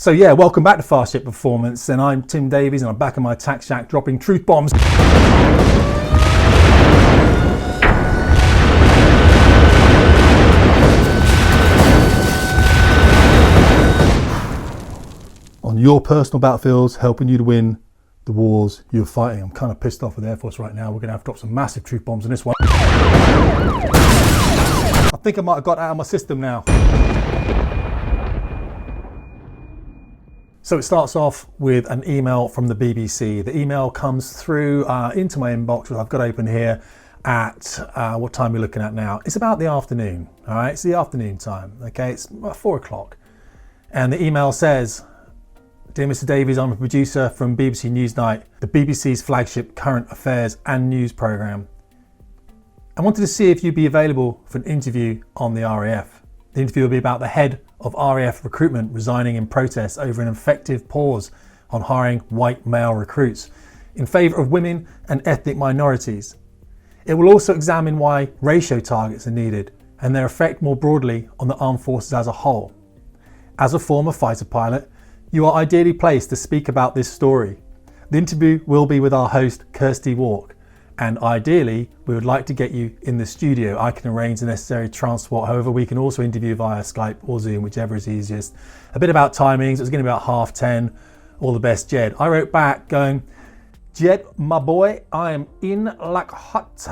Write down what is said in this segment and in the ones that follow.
So yeah, welcome back to Fast Jet Performance, and I'm Tim Davies and I'm back in my tax shack dropping truth bombs. On your personal battlefields, helping you to win the wars you're fighting. I'm kind of pissed off with the Air Force right now. We're going to have to drop some massive truth bombs in this one. I think I might have got out of my system now. So it starts off with an email from the BBC. The email comes through into my inbox, which I've got open here at, what time we're looking at now? It's about the afternoon, all right? It's the afternoon time, okay? It's about 4 o'clock. And the email says, "Dear Mr. Davies, I'm a producer from BBC Newsnight, the BBC's flagship current affairs and news programme. I wanted to see if you'd be available for an interview on the RAF. The interview will be about the head of RAF recruitment resigning in protest over an effective pause on hiring white male recruits in favour of women and ethnic minorities. It will also examine why ratio targets are needed and their effect more broadly on the armed forces as a whole. As a former fighter pilot, you are ideally placed to speak about this story. The interview will be with our host, Kirsty Walk, and ideally, we would like to get you in the studio. I can arrange the necessary transport. However, we can also interview via Skype or Zoom, whichever is easiest. A bit about timings. It was going to be about 10:30. All the best, Jed." I wrote back going, "Jed, my boy, I am in like hot.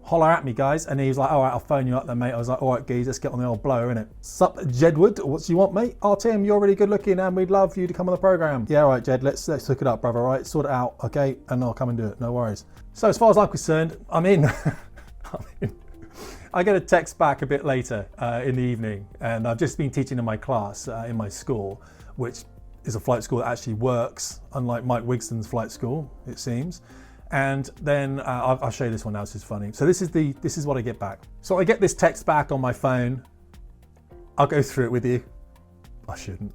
Holler at me, guys." And he was like, "All right, I'll phone you up then, mate." I was like, "All right, geez, let's get on the old blower, innit? Sup, Jedwood? What do you want, mate?" "Oh, Tim, you're really good looking and we'd love for you to come on the programme." "Yeah, all right, Jed, let's hook it up, brother, all right? Sort it out, okay? And I'll come and do it, no worries." So as far as I'm concerned, I'm in. I get a text back a bit later in the evening, and I've just been teaching in my class in my school, which is a flight school that actually works, unlike Mike Wigston's flight school, it seems. And then I'll show you this one now, this is funny. So this is what I get back. So I get this text back on my phone. I'll go through it with you. I shouldn't.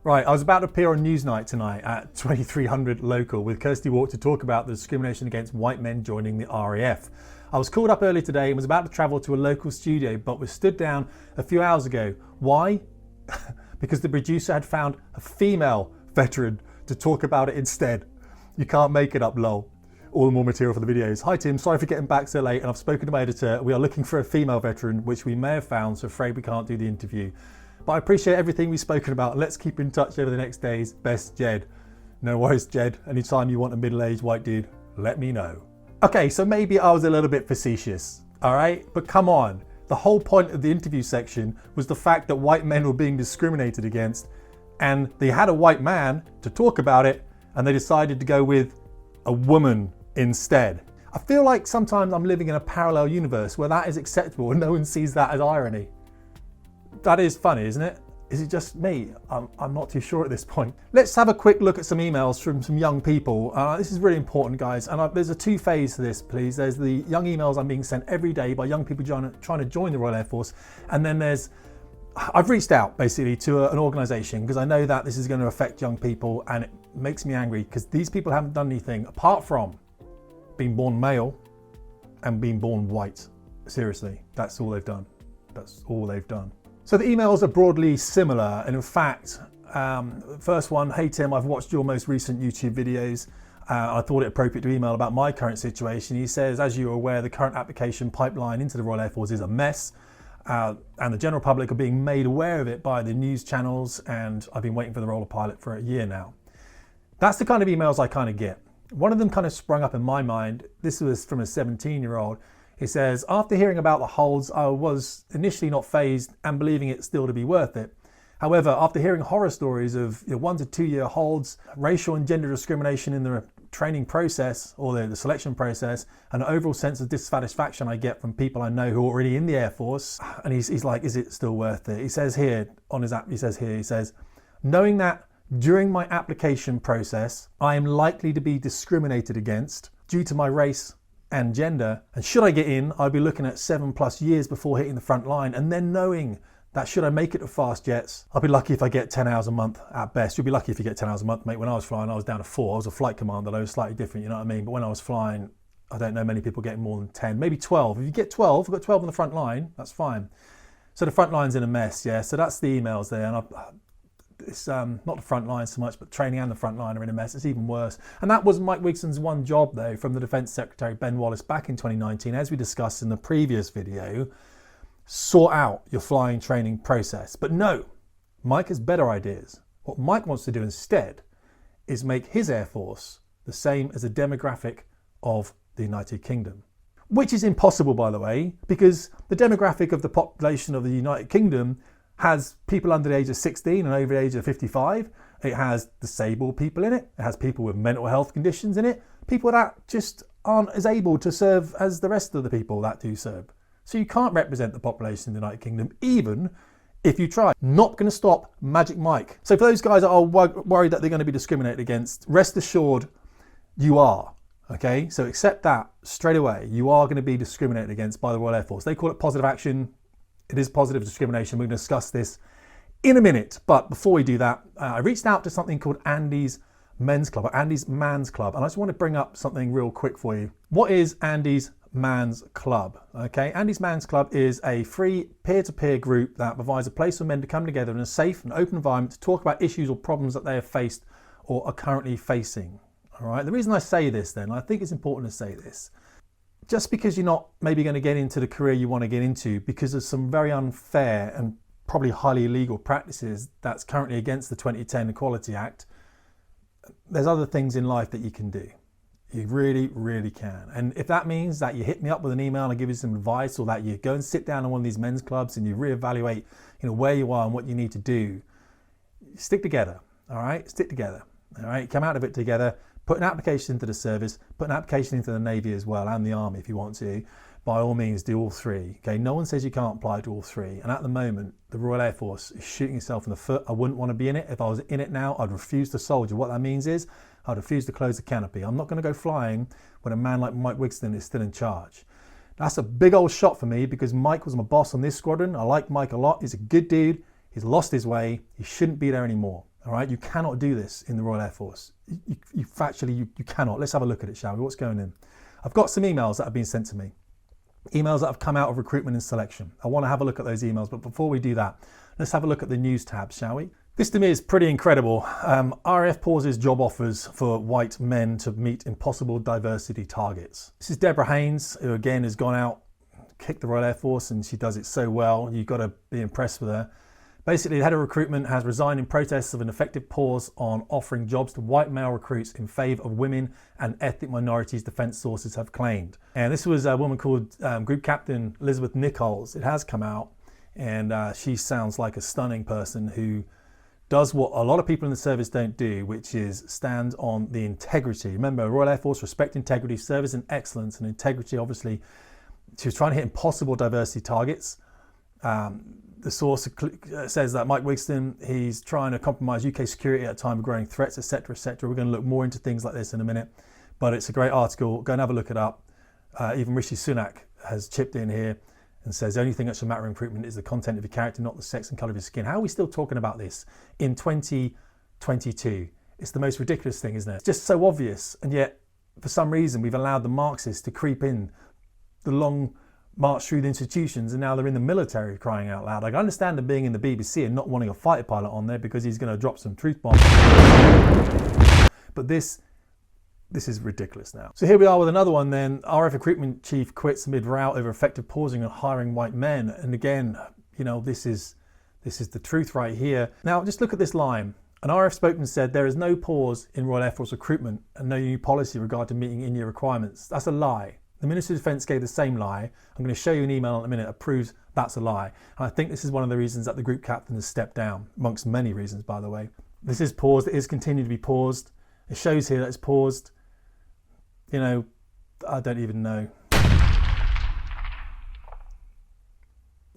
Right, I was about to appear on Newsnight tonight at 2300 local with Kirsty Walk to talk about the discrimination against white men joining the RAF. I was called up early today and was about to travel to a local studio, but was stood down a few hours ago. Why? Because the producer had found a female veteran to talk about it instead. You can't make it up, lol. All the more material for the videos. "Hi Tim, sorry for getting back so late, and I've spoken to my editor. We are looking for a female veteran, which we may have found, so afraid we can't do the interview. But I appreciate everything we've spoken about. Let's keep in touch over the next days. Best, Jed." No worries, Jed. Anytime you want a middle-aged white dude, let me know. Okay, so maybe I was a little bit facetious, all right? But come on. The whole point of the interview section was the fact that white men were being discriminated against, and they had a white man to talk about it, and they decided to go with a woman instead. I feel like sometimes I'm living in a parallel universe where that is acceptable and no one sees that as irony. That is funny, isn't it? Is it just me? I'm not too sure at this point. Let's have a quick look at some emails from some young people. This is really important, guys. And there's a two-phase to this, please. There's the young emails I'm being sent every day by young people trying to join the Royal Air Force. And then I've reached out basically to an organisation because I know that this is going to affect young people, and it makes me angry because these people haven't done anything apart from being born male and being born white. Seriously, that's all they've done. That's all they've done. So the emails are broadly similar, and in fact, first one, "Hey Tim, I've watched your most recent YouTube videos. I thought it appropriate to email about my current situation." He says, "As you are aware, the current application pipeline into the Royal Air Force is a mess, and the general public are being made aware of it by the news channels, and I've been waiting for the role of pilot for a year now." That's the kind of emails I kind of get. One of them kind of sprung up in my mind. This was from a 17-year-old. He says, "After hearing about the holds, I was initially not phased and believing it still to be worth it. However, after hearing horror stories of 1 to 2 year holds, racial and gender discrimination in the training process or the selection process, and an overall sense of dissatisfaction I get from people I know who are already in the Air Force," and he's like, "Is it still worth it?" He says here on his app, he says, "Knowing that during my application process, I am likely to be discriminated against due to my race and gender, and should I get in, I'll be looking at 7+ years before hitting the front line, and then knowing that should I make it to fast jets, I'll be lucky if I get 10 hours a month at best." You'll be lucky if you get 10 hours a month, mate. When I was flying, I was down to 4. I was a flight commander, though, slightly different, you know what I mean? But when I was flying, I don't know many people getting more than 10, maybe 12. If you get 12, I've got 12 on the front line, that's fine. So the front line's in a mess, yeah. So that's the emails there, and It's not the front line so much, but training and the front line are in a mess. It's even worse. And that was Mike Wigston's one job, though, from the Defence Secretary Ben Wallace back in 2019, as we discussed in the previous video. Sort out your flying training process. But no, Mike has better ideas. What Mike wants to do instead is make his Air Force the same as the demographic of the United Kingdom. Which is impossible, by the way, because the demographic of the population of the United Kingdom has people under the age of 16 and over the age of 55. It has disabled people in it. It has people with mental health conditions in it. People that just aren't as able to serve as the rest of the people that do serve. So you can't represent the population in the United Kingdom, even if you try. Not going to stop Magic Mike. So for those guys that are worried that they're going to be discriminated against, rest assured you are. Okay, so accept that straight away. You are going to be discriminated against by the Royal Air Force. They call it positive action. It is positive discrimination. We're going to discuss this in a minute. But before we do that, I reached out to something called Andy's Men's Club, or Andy's Man's Club. And I just want to bring up something real quick for you. What is Andy's Man's Club? Okay, Andy's Man's Club is a free peer-to-peer group that provides a place for men to come together in a safe and open environment to talk about issues or problems that they have faced or are currently facing. All right, the reason I say this then, I think it's important to say this, just because you're not maybe going to get into the career you want to get into because of some very unfair and probably highly illegal practices that's currently against the 2010 Equality Act, there's other things in life that you can do. You really, really can. And if that means that you hit me up with an email and I give you some advice, or that you go and sit down in one of these men's clubs and you reevaluate, where you are and what you need to do, stick together, all right? Stick together, all right? Come out of it together. Put an application into the service, put an application into the Navy as well, and the Army if you want to. By all means, do all three. Okay, no one says you can't apply to all three. And at the moment, the Royal Air Force is shooting itself in the foot. I wouldn't want to be in it. If I was in it now, I'd refuse to soldier. What that means is I'd refuse to close the canopy. I'm not going to go flying when a man like Mike Wigston is still in charge. That's a big old shot for me because Mike was my boss on this squadron. I like Mike a lot. He's a good dude. He's lost his way. He shouldn't be there anymore. All right, you cannot do this in the Royal Air Force. You cannot. Let's have a look at it, shall we? What's going in? I've got some emails that have been sent to me. Emails that have come out of recruitment and selection. I want to have a look at those emails, but before we do that, let's have a look at the news tab, shall we? This to me is pretty incredible. RAF pauses job offers for white men to meet impossible diversity targets. This is Deborah Haynes, who again has gone out, kicked the Royal Air Force, and she does it so well. You've got to be impressed with her. Basically, the head of recruitment has resigned in protest of an effective pause on offering jobs to white male recruits in favour of women and ethnic minorities, defence sources have claimed. And this was a woman called Group Captain Elizabeth Nichols. It has come out, and she sounds like a stunning person who does what a lot of people in the service don't do, which is stand on the integrity. Remember, Royal Air Force, respect integrity, service and excellence, and integrity, obviously. She was trying to hit impossible diversity targets. The source says that Mike Wigston, he's trying to compromise UK security at a time of growing threats, etc., etc. We're going to look more into things like this in a minute, but it's a great article. Go and have a look it up. Even Rishi Sunak has chipped in here and says the only thing that should matter in recruitment is the content of your character, not the sex and colour of your skin. How are we still talking about this in 2022? It's the most ridiculous thing, isn't it? It's just so obvious, and yet for some reason we've allowed the Marxists to creep in the long march through the institutions, and now they're in the military, crying out loud. I understand them being in the BBC and not wanting a fighter pilot on there because he's going to drop some truth bombs. But this is ridiculous now. So here we are with another one then. RF recruitment chief quits amid row over effective pausing on hiring white men. And again, this is the truth right here. Now just look at this line. An RF spokesman said there is no pause in Royal Air Force recruitment and no new policy regarding meeting in-year requirements. That's a lie. The Minister of Defence gave the same lie. I'm going to show you an email in a minute that proves that's a lie. And I think this is one of the reasons that the group captain has stepped down, amongst many reasons, by the way. This is paused. It is continuing to be paused. It shows here that it's paused. I don't even know.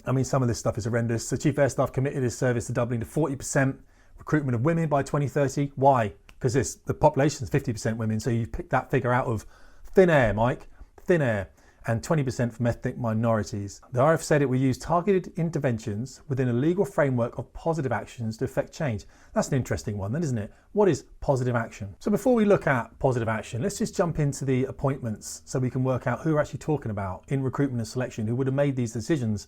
I mean, some of this stuff is horrendous. The Chief Air Staff committed his service to doubling to 40% recruitment of women by 2030. Why? Because the population is 50% women, so you picked that figure out of thin air, Mike. Thin air, and 20% from ethnic minorities. The RF said it will use targeted interventions within a legal framework of positive actions to effect change. That's an interesting one then, isn't it? What is positive action? So before we look at positive action, let's just jump into the appointments so we can work out who we're actually talking about in recruitment and selection, who would have made these decisions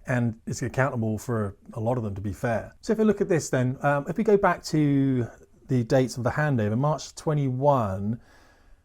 and is accountable for a lot of them, to be fair. So if we look at this then, if we go back to the dates of the handover, March 21,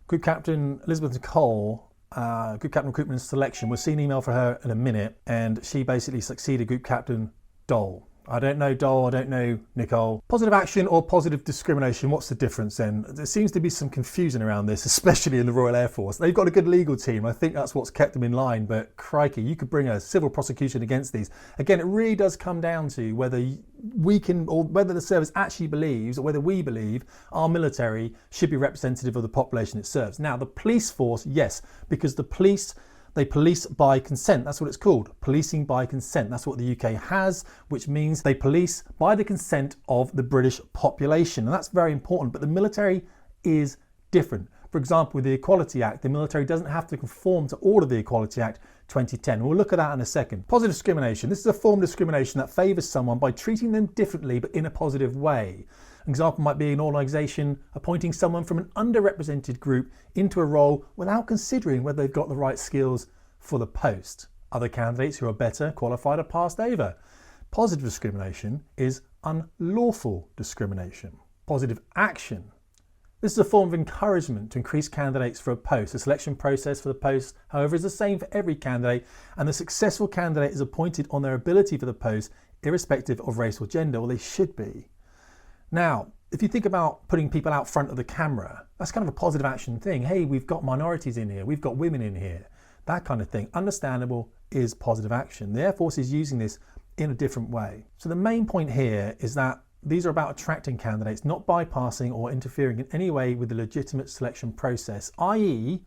Group Captain Elizabeth Nicole, Group Captain Recruitment and Selection, we'll see an email for her in a minute, and she basically succeeded Group Captain Dole. I don't know Dole, I don't know Nicole. Positive action or positive discrimination, what's the difference then? There seems to be some confusion around this, especially in the Royal Air Force. They've got a good legal team. I think that's what's kept them in line, but crikey, you could bring a civil prosecution against these. Again, it really does come down to whether we can, or whether the service actually believes, or whether we believe our military should be representative of the population it serves. Now, the police force, yes, because the police, they police by consent. That's what it's called. Policing by consent. That's what the UK has, which means they police by the consent of the British population. And that's very important. But the military is different. For example, with the Equality Act, the military doesn't have to conform to all of the Equality Act 2010. We'll look at that in a second. Positive discrimination. This is a form of discrimination that favours someone by treating them differently, but in a positive way. An example might be an organisation appointing someone from an underrepresented group into a role without considering whether they've got the right skills for the post. Other candidates who are better qualified are passed over. Positive discrimination is unlawful discrimination. Positive action. This is a form of encouragement to increase candidates for a post. The selection process for the post, however, is the same for every candidate, and the successful candidate is appointed on their ability for the post, irrespective of race or gender, or they should be. Now, if you think about putting people out front of the camera, that's kind of a positive action thing. Hey, we've got minorities in here, we've got women in here, that kind of thing. Understandable is positive action. The Air Force is using this in a different way. So the main point here is that these are about attracting candidates, not bypassing or interfering in any way with the legitimate selection process, i.e.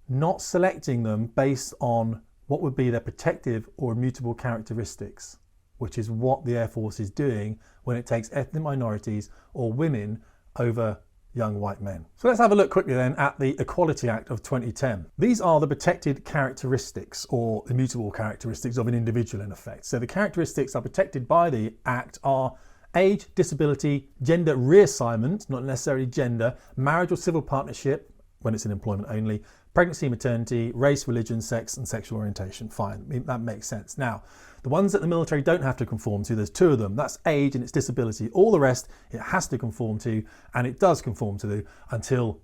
not selecting them based on what would be their protective or immutable characteristics, which is what the Air Force is doing when it takes ethnic minorities or women over young white men. So let's have a look quickly then at the Equality Act of 2010. These are the protected characteristics or immutable characteristics of an individual in effect. So the characteristics are protected by the Act are age, disability, gender reassignment, not necessarily gender, marriage or civil partnership, when it's in employment only, pregnancy, maternity, race, religion, sex, and sexual orientation. Fine, that makes sense. Now, the ones that the military don't have to conform to, there's two of them. That's age and its disability. All the rest, it has to conform to, and it does conform to until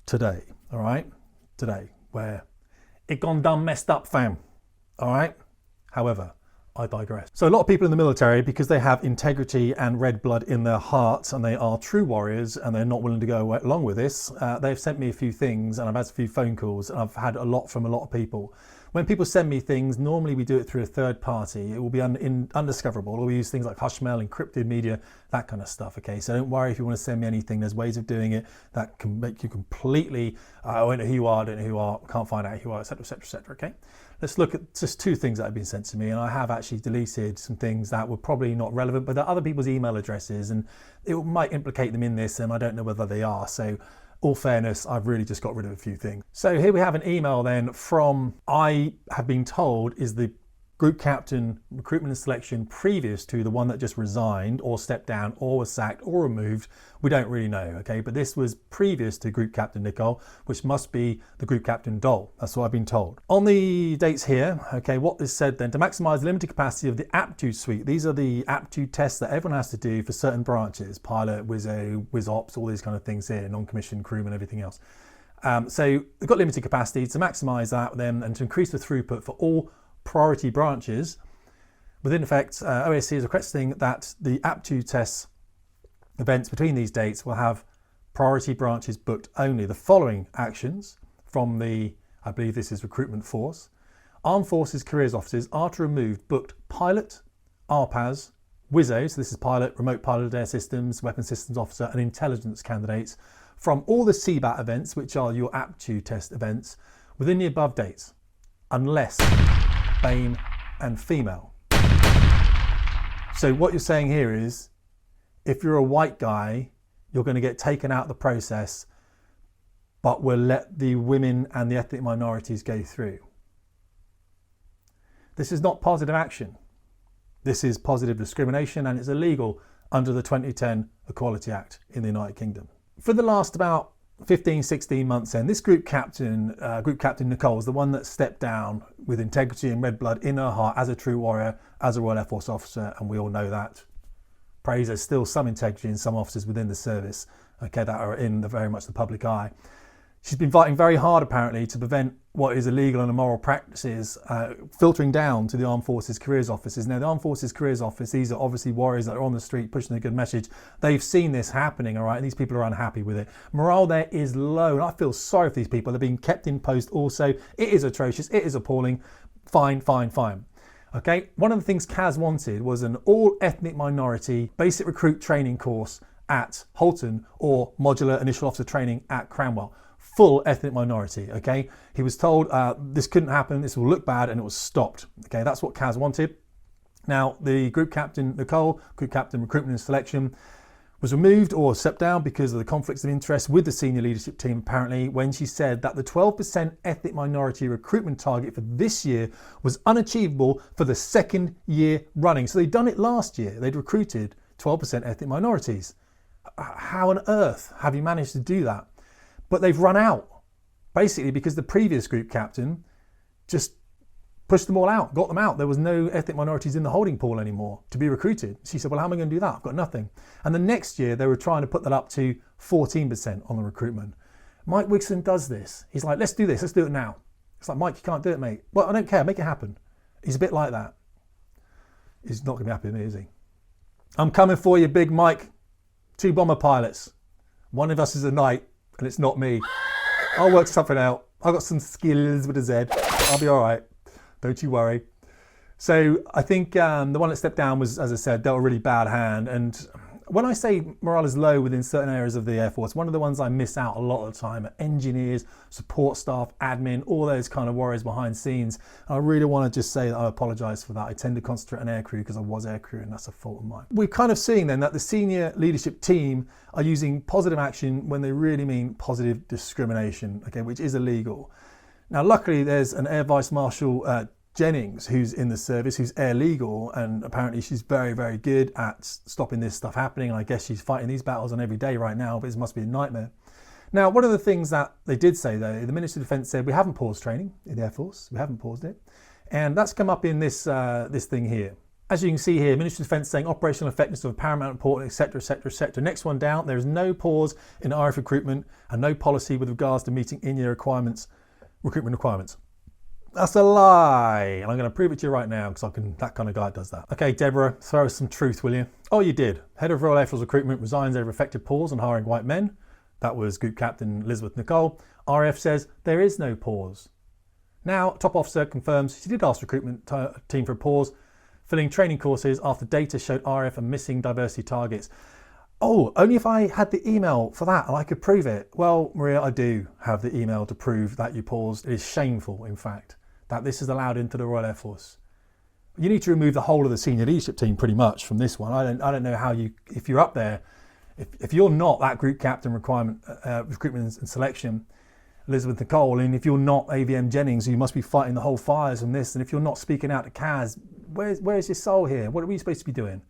today, all right? Today, where it gone done messed up, fam, all right? However, I digress. So a lot of people in the military, because they have integrity and red blood in their hearts, and they are true warriors, and they're not willing to go along with this, they've sent me a few things, and I've had a few phone calls, and I've had a lot from a lot of people. When people send me things, normally we do it through a third party. It will be undiscoverable. Or we use things like hushmail, encrypted media, that kind of stuff, okay? So don't worry if you want to send me anything. There's ways of doing it that can make you completely, I don't know who you are, I don't know who you are, can't find out who you are, etc., etc., etc., okay? Let's look at just two things that have been sent to me, and I have actually deleted some things that were probably not relevant, but they're other people's email addresses, and it might implicate them in this, and I don't know whether they are. So all fairness, I've really just got rid of a few things. So here we have an email then from, I have been told, is the Group Captain Recruitment and Selection previous to the one that just resigned or stepped down or was sacked or removed. We don't really know, okay? But this was previous to Group Captain Nicole, which must be the Group Captain Dole. That's what I've been told. On the dates here, okay, what is said then, to maximise the limited capacity of the aptitude suite. These are the aptitude tests that everyone has to do for certain branches, pilot, whiz ops, all these kind of things here, non-commissioned crewmen, everything else. So they've got limited capacity. To maximise that then and to increase the throughput for all priority branches, within effect, OSC is requesting that the aptitude tests events between these dates will have priority branches booked only. The following actions from the, I believe this is recruitment force, Armed Forces Careers Officers are to remove booked pilot, RPAS, WISO, so this is pilot, remote piloted air systems, weapon systems officer and intelligence candidates from all the CBAT events, which are your aptitude test events, within the above dates, unless BAME and female. So what you're saying here is, if you're a white guy, you're going to get taken out of the process, but we'll let the women and the ethnic minorities go through. This is not positive action. This is positive discrimination, and it's illegal under the 2010 Equality Act in the United Kingdom. For the last about 15, 16 months in, this group captain Nicole, is the one that stepped down with integrity and red blood in her heart as a true warrior, as a Royal Air Force officer, and we all know that. Praise, there's still some integrity in some officers within the service, okay, that are in very much the public eye. She's been fighting very hard, apparently, to prevent what is illegal and immoral practices filtering down to the Armed Forces Careers Offices. Now, the Armed Forces Careers Office, these are obviously warriors that are on the street pushing a good message. They've seen this happening, all right, and these people are unhappy with it. Morale there is low, and I feel sorry for these people. They're being kept in post also. It is atrocious. It is appalling. Fine, fine, fine. Okay, one of the things CAS wanted was an all-ethnic minority basic recruit training course at Halton or modular initial officer training at Cranwell. Full ethnic minority, okay? He was told this couldn't happen, this will look bad, and it was stopped, okay? That's what CAS wanted. Now, the group captain, Nicole, group captain recruitment and selection, was removed or stepped down because of the conflicts of interest with the senior leadership team, apparently, when she said that the 12% ethnic minority recruitment target for this year was unachievable for the second year running. So they'd done it last year. They'd recruited 12% ethnic minorities. How on earth have you managed to do that? But they've run out, basically because the previous group captain just pushed them all out, got them out. There was no ethnic minorities in the holding pool anymore to be recruited. She said, well, how am I going to do that? I've got nothing. And the next year they were trying to put that up to 14% on the recruitment. Mike Wigston does this. He's like, let's do this. Let's do it now. It's like, Mike, you can't do it, mate. Well, I don't care. Make it happen. He's a bit like that. He's not going to be happy with me, is he? I'm coming for you, Big Mike. 2 bomber pilots. One of us is a knight. And it's not me. I'll work something out. I've got some skills with a Z. I'll be all right. Don't you worry. So I think the one that stepped down was, as I said, dealt a really bad hand. And when I say morale is low within certain areas of the Air Force, one of the ones I miss out a lot of the time are engineers, support staff, admin, all those kind of warriors behind scenes. And I really want to just say that I apologise for that. I tend to concentrate on aircrew because I was aircrew, and that's a fault of mine. We're kind of seeing then that the senior leadership team are using positive action when they really mean positive discrimination, okay, which is illegal. Now, luckily, there's an Air Vice Marshal Jennings, who's in the service, who's air legal, and apparently she's very, very good at stopping this stuff happening. And I guess she's fighting these battles on every day right now, but it must be a nightmare. Now, one of the things that they did say, though, the Ministry of Defence said, we haven't paused training in the Air Force. We haven't paused it. And that's come up in this thing here. As you can see here, Ministry of Defence saying operational effectiveness of paramount importance, etc., etc., etc. Next one down, there is no pause in RF recruitment and no policy with regards to meeting in-year requirements, recruitment requirements. That's a lie, and I'm going to prove it to you right now because that kind of guy does that. Okay, Deborah, throw us some truth, will you? Oh, you did. Head of Royal Air Force Recruitment resigns over effective pause on hiring white men. That was Group Captain Elizabeth Nicole. RAF says there is no pause. Now, top officer confirms she did ask recruitment team for a pause, filling training courses after data showed RAF are missing diversity targets. Oh, only if I had the email for that and I could prove it. Well, Maria, I do have the email to prove that you paused. It is shameful, in fact, that this is allowed into the Royal Air Force. You need to remove the whole of the senior leadership team pretty much from this one. I don't know how you, if you're up there, if you're not that group captain recruitment and selection, Elizabeth Nicole, and if you're not AVM Jennings, you must be fighting the whole fires from this. And if you're not speaking out to CAS, where's your soul here? What are we supposed to be doing?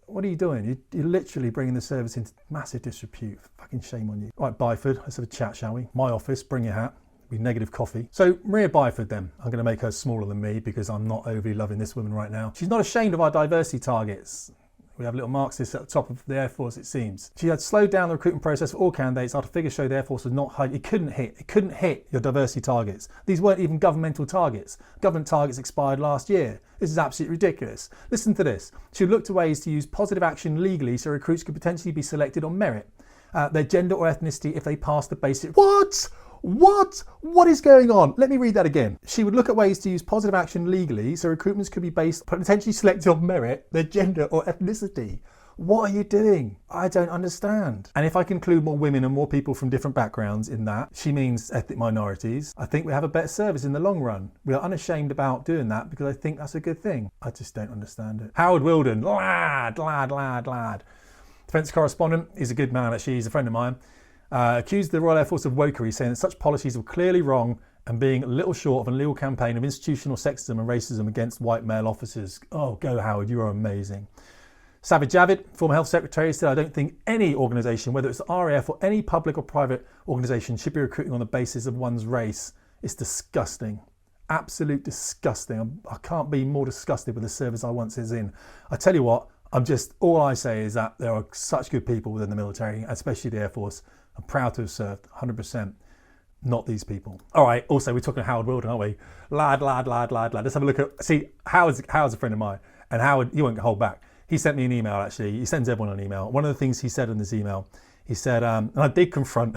What are you doing? You're literally bringing the service into massive disrepute. Fucking shame on you. Right, Byford, let's have a chat, shall we? My office, bring your hat. Be negative coffee. So Maria Byford then, I'm going to make her smaller than me because I'm not overly loving this woman right now. She's not ashamed of our diversity targets. We have little Marxists at the top of the Air Force, it seems. She had slowed down the recruitment process for all candidates after figures showed the Air Force was not high. It couldn't hit your diversity targets. These weren't even governmental targets. Government targets expired last year. This is absolutely ridiculous. Listen to this. She looked to ways to use positive action legally so recruits could potentially be selected on merit, their gender or ethnicity if they passed the basic... What is going on? Let me read that again. She would look at ways to use positive action legally so recruitments could be based, potentially selected on merit, their gender or ethnicity. What are you doing? I don't understand. And if I can include more women and more people from different backgrounds in that, she means ethnic minorities, I think we have a better service in the long run. We are unashamed about doing that because I think that's a good thing. I just don't understand it. Howard Wilden, lad. Defence correspondent, he's a good man actually, he's a friend of mine. Accused the Royal Air Force of wokery, saying that such policies were clearly wrong and being little short of an illegal campaign of institutional sexism and racism against white male officers. Oh, go Howard, you are amazing. Savage Javid, former health secretary, said, I don't think any organisation, whether it's the RAF or any public or private organisation, should be recruiting on the basis of one's race. It's disgusting. Absolute disgusting. I can't be more disgusted with the service I once was in. I tell you what, all I say is that there are such good people within the military, especially the Air Force. I'm proud to have served, 100%. Not these people. All right, also, we're talking Howard Wilden, aren't we? Lad. Let's have a look at, see, Howard's a friend of mine, and Howard, you won't hold back. He sent me an email, actually. He sends everyone an email. One of the things he said in this email, he said, and I did confront,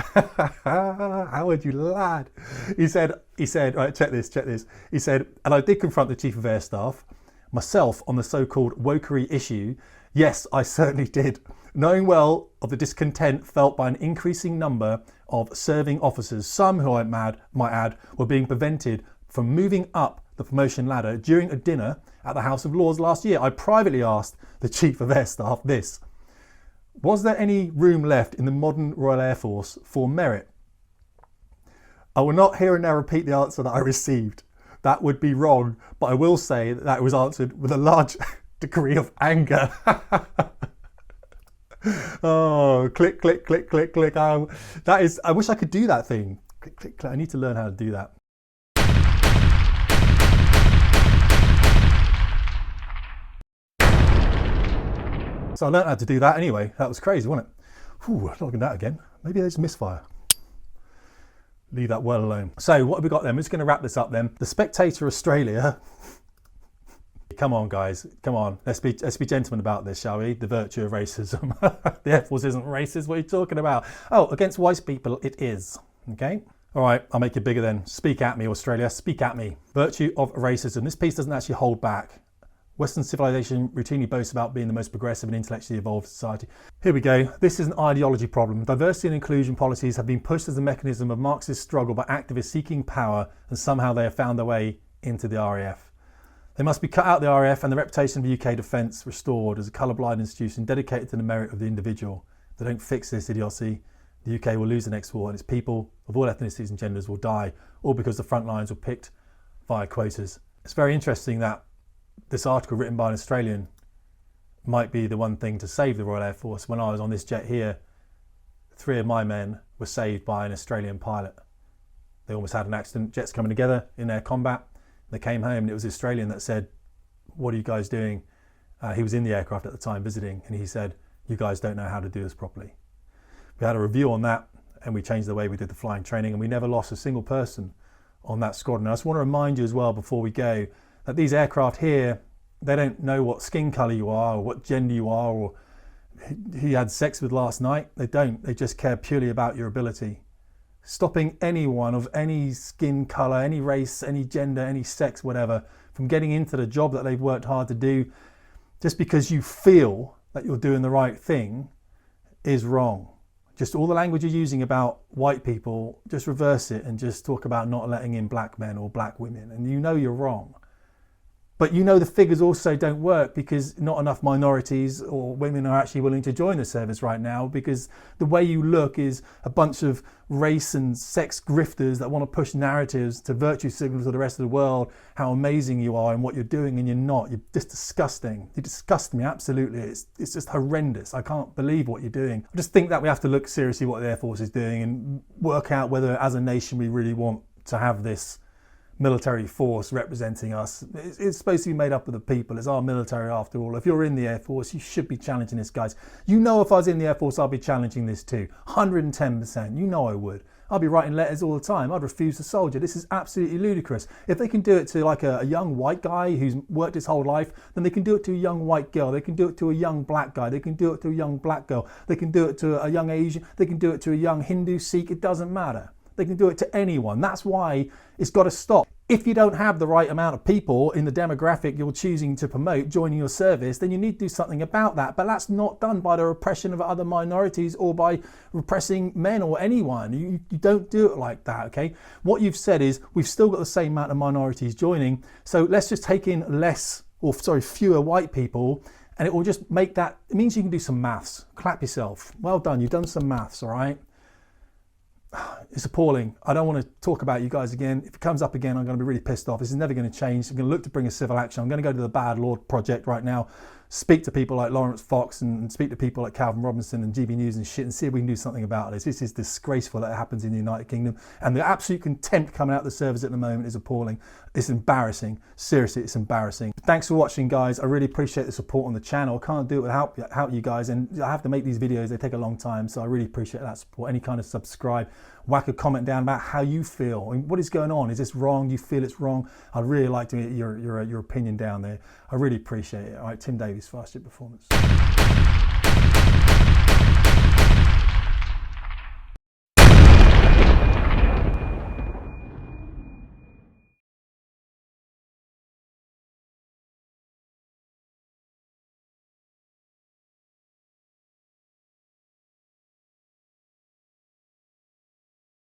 Howard, you lad. He said, right, check this. He said, and I did confront the Chief of Air Staff, myself, on the so-called wokery issue. Yes, I certainly did. Knowing well of the discontent felt by an increasing number of serving officers, some who I might add were being prevented from moving up the promotion ladder during a dinner at the House of Lords last year, I privately asked the Chief of Air Staff this: was there any room left in the modern Royal Air Force for merit? I will not here and now repeat the answer that I received. That would be wrong, but I will say that it was answered with a large degree of anger. Oh, click. That is, I wish I could do that thing. Click. I need to learn how to do that. So I learned how to do that anyway. That was crazy, wasn't it? Ooh, not looking at that again. Maybe there's a misfire. Leave that well alone. So what have we got then? We're just going to wrap this up then. The Spectator Australia. Come on, guys. Come on. Let's be gentlemen about this, shall we? The virtue of racism. The Air Force isn't racist. What are you talking about? Oh, against white people, it is. Okay? All right, I'll make it bigger then. Speak at me, Australia. Speak at me. Virtue of racism. This piece doesn't actually hold back. Western civilization routinely boasts about being the most progressive and intellectually evolved society. Here we go. This is an ideology problem. Diversity and inclusion policies have been pushed as a mechanism of Marxist struggle by activists seeking power, and somehow they have found their way into the RAF. They must be cut out, the RAF, and the reputation of the UK defence restored as a colour-blind institution dedicated to the merit of the individual. If they don't fix this idiocy, the UK will lose the next war, and its people of all ethnicities and genders will die, all because the front lines were picked via quotas. It's very interesting that this article written by an Australian might be the one thing to save the Royal Air Force. When I was on this jet here, 3 of my men were saved by an Australian pilot. They almost had an accident, jets coming together in air combat. They came home and it was the Australian that said, what are you guys doing? He was in the aircraft at the time visiting, and he said, you guys don't know how to do this properly. We had a review on that, and we changed the way we did the flying training, and we never lost a single person on that squadron. And I just want to remind you as well before we go, that these aircraft here, they don't know what skin colour you are or what gender you are or who you had sex with last night. They don't. They just care purely about your ability. Stopping anyone of any skin colour, any race, any gender, any sex, whatever, from getting into the job that they've worked hard to do just because you feel that you're doing the right thing is wrong. Just all the language you're using about white people, just reverse it and just talk about not letting in black men or black women, and you know you're wrong. But you know the figures also don't work because not enough minorities or women are actually willing to join the service right now, because the way you look is a bunch of race and sex grifters that want to push narratives to virtue signal to the rest of the world how amazing you are and what you're doing, and you're not. You're just disgusting. You disgust me, absolutely. It's just horrendous. I can't believe what you're doing. I just think that we have to look seriously what the Air Force is doing and work out whether as a nation we really want to have this military force representing us. It's supposed to be made up of the people. It's our military after all. If you're in the Air Force, you should be challenging this, guys. You know if I was in the Air Force, I'd be challenging this too. 110%. You know I would. I'd be writing letters all the time. I'd refuse to soldier. This is absolutely ludicrous. If they can do it to like a young white guy who's worked his whole life, then they can do it to a young white girl. They can do it to a young black guy. They can do it to a young black girl. They can do it to a young Asian. They can do it to a young Hindu, Sikh. It doesn't matter. They can do it to anyone. That's why it's got to stop. If you don't have the right amount of people in the demographic you're choosing to promote joining your service, then you need to do something about that. But that's not done by the repression of other minorities or by repressing men or anyone. You don't do it like that, okay? What you've said is we've still got the same amount of minorities joining, so let's just take in fewer white people, and it will just make that, it means you can do some maths. Clap yourself. Well done, you've done some maths, all right? It's appalling. I don't want to talk about you guys again. If it comes up again, I'm going to be really pissed off. This is never going to change. I'm going to look to bring a civil action. I'm going to go to the Bad Lord Project right now speak to people like Lawrence Fox and speak to people like Calvin Robinson and GB News and shit and see if we can do something about this. This is disgraceful that it happens in the United Kingdom, and the absolute contempt coming out of the servers at the moment is appalling. It's embarrassing. Seriously, it's embarrassing. Thanks for watching, guys. I really appreciate the support on the channel. I can't do it without you guys, and I have to make these videos. They take a long time, so I really appreciate that support. Any kind of subscribe, whack a comment down about how you feel. I mean, what is going on? Is this wrong? Do you feel it's wrong? I'd really like to get your opinion down there. I really appreciate it. All right, Tim Davies, Fast Jet Performance.